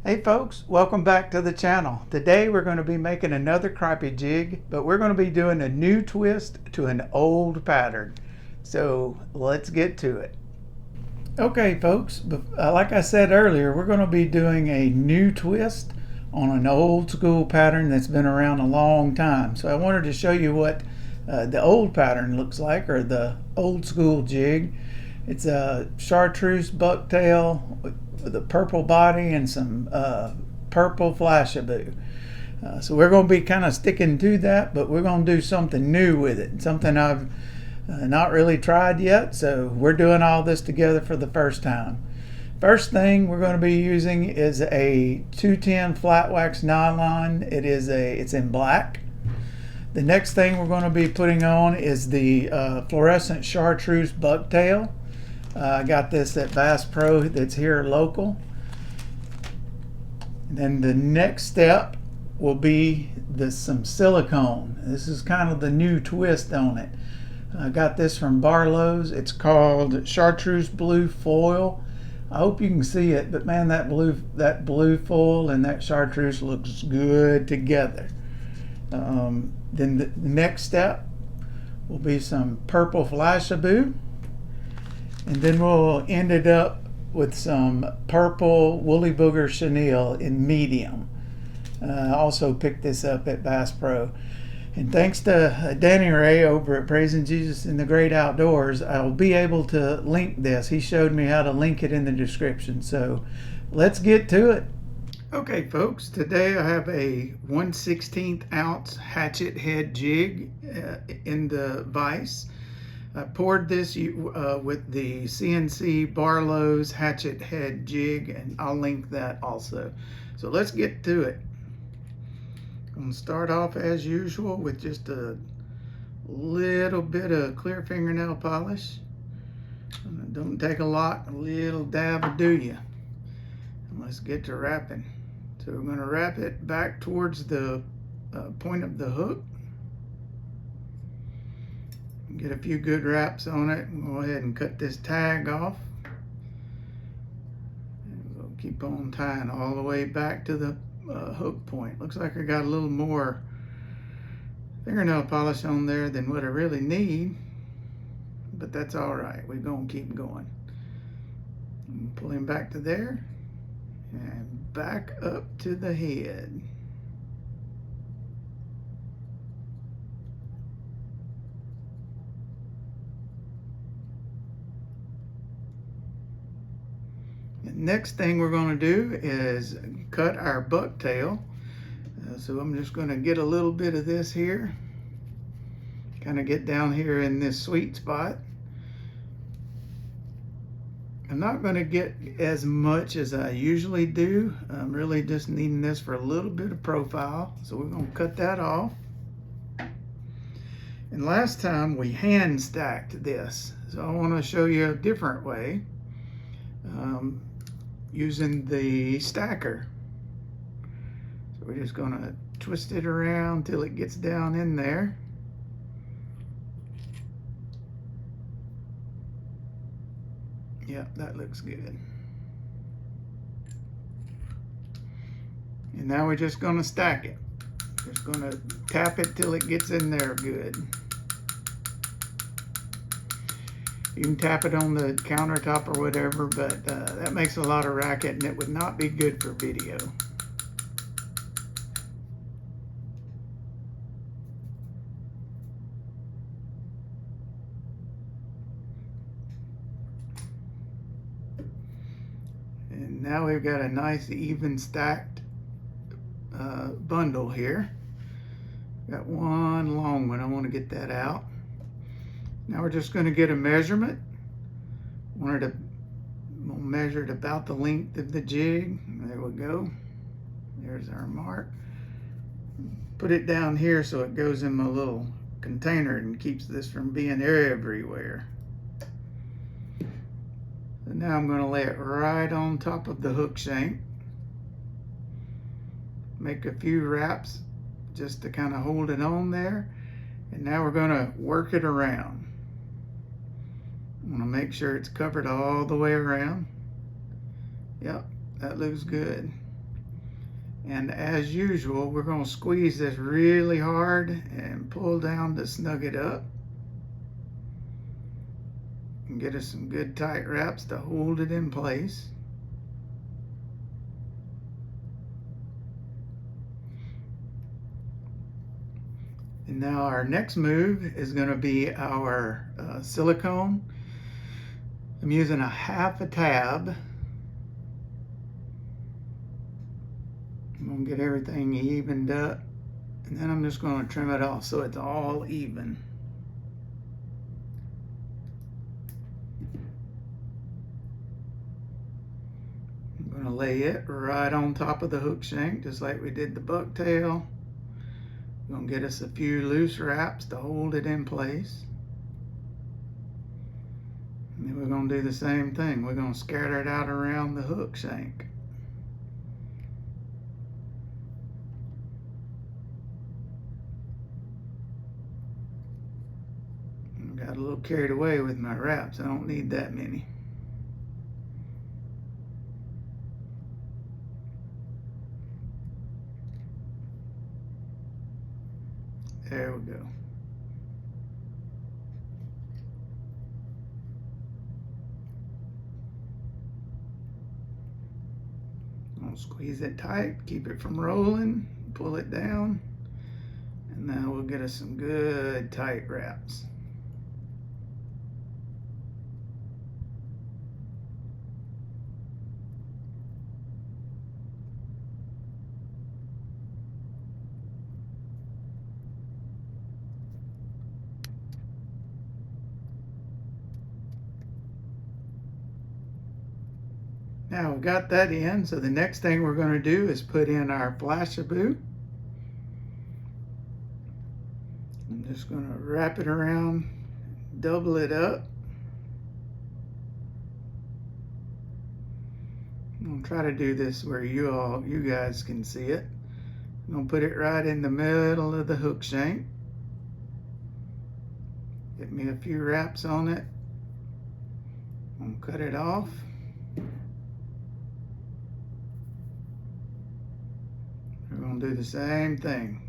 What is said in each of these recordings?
Hey folks, welcome back to the channel. Today we're going to be making another crappie jig, but we're going to be doing a new twist to an old pattern. So let's get to it. Okay folks, like I said earlier, we're going to be doing a new twist on an old school pattern that's been around a long time. So I wanted to show you what the old pattern looks like, or the old school jig. It's a Chartreuse Bucktail with a purple body and some purple flashaboo. So we're going to be kind of sticking to that, but we're going to do something new with it, something I've not really tried yet. So we're doing all this together for the first time. First thing we're going to be using is a 210 flat wax nylon. It's in black. The next thing we're going to be putting on is the fluorescent Chartreuse Bucktail. I got this at Bass Pro that's here local. And then the next step will be some silicone. This is kind of the new twist on it. I got this from Barlow's. It's called Chartreuse Blue Foil. I hope you can see it, but man, that blue foil and that chartreuse looks good together. Then the next step will be some purple flashaboo. And then we'll end it up with some purple woolly booger chenille in medium. I also picked this up at Bass Pro. And thanks to Danny Ray over at Praising Jesus in the Great Outdoors, I'll be able to link this. He showed me how to link it in the description. So let's get to it. Okay folks, today I have a 1/16 ounce hatchet head jig in the vise. I poured this with the CNC Barlow's Hatchet head jig, and I'll link that also. So let's get to it. I'm going to start off as usual with just a little bit of clear fingernail polish. Don't take a lot, a little dab will do you. And let's get to wrapping. So we're going to wrap it back towards the point of the hook. Get a few good wraps on it and go ahead and cut this tag off. And we'll keep on tying all the way back to the hook point. Looks like I got a little more fingernail polish on there than what I really need, but that's all right. We're gonna keep going. Pull him back to there and back up to the head. Next thing we're going to do is cut our bucktail. So I'm just going to get a little bit of this here, kind of get down here in this sweet spot. I'm not going to get as much as I usually do. I'm really just needing this for a little bit of profile. So we're going to cut that off. And last time we hand stacked this. So I want to show you a different way. Using the stacker. So we're just going to twist it around till it gets down in there. Yep, that looks good. And now we're just going to stack it. Just going to tap it till it gets in there good. You can tap it on the countertop or whatever, but that makes a lot of racket and it would not be good for video. And now we've got a nice even stacked bundle here. Got one long one, I want to get that out. Now we're just going to get a measurement. We'll measure it about the length of the jig. There we go. There's our mark. Put it down here so it goes in my little container and keeps this from being everywhere. So now I'm going to lay it right on top of the hook shank. Make a few wraps just to kind of hold it on there. And now we're going to work it around. I want to make sure it's covered all the way around. Yep, that looks good. And as usual, we're going to squeeze this really hard and pull down to snug it up. And get us some good tight wraps to hold it in place. And now our next move is going to be our silicone. I'm using a half a tab. I'm going to get everything evened up, and then I'm just going to trim it off so it's all even. I'm going to lay it right on top of the hook shank just like we did the bucktail. I'm going to get us a few loose wraps to hold it in place. And then we're going to do the same thing. We're going to scatter it out around the hook shank. I got a little carried away with my wraps. I don't need that many. There we go. I'll squeeze it tight, keep it from rolling, pull it down, and now we'll get us some good tight wraps. Now we've got that in, so the next thing we're going to do is put in our flashaboo. I'm just going to wrap it around, double it up. I'm going to try to do this where you guys can see it. I'm going to put it right in the middle of the hook shank. Get me a few wraps on it. I'm going to cut it off. We're going to do the same thing.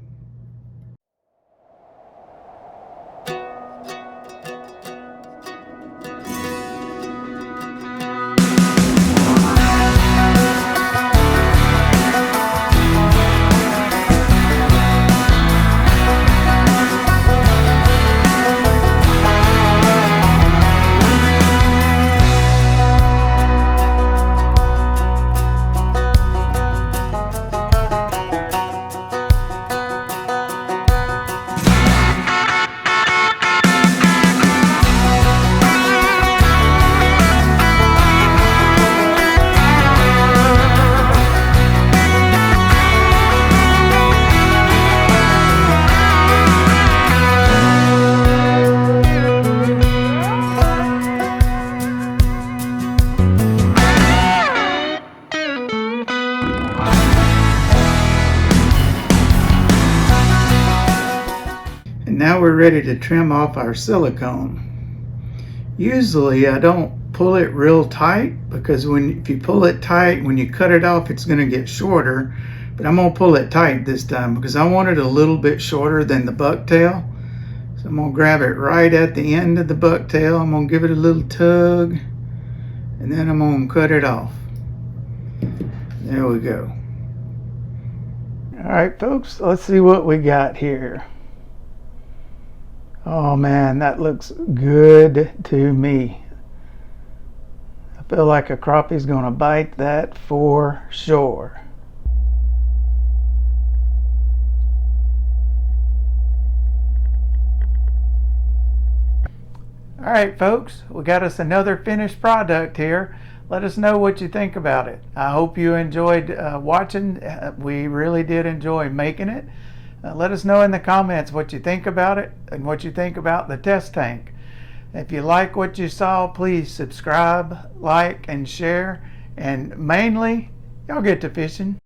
Now we're ready to trim off our silicone. Usually I don't pull it real tight because if you pull it tight, when you cut it off, it's going to get shorter. But I'm going to pull it tight this time because I want it a little bit shorter than the bucktail. So I'm going to grab it right at the end of the bucktail. I'm going to give it a little tug, and then I'm going to cut it off. There we go. All right, folks, let's see what we got here. Oh man, that looks good to me. I feel like a crappie's gonna bite that for sure. All right, folks, we got us another finished product here. Let us know what you think about it. I hope you enjoyed watching. We really did enjoy making it. Let us know in the comments what you think about it and what you think about the test tank. If you like what you saw, please subscribe, like, and share. And mainly, y'all get to fishing.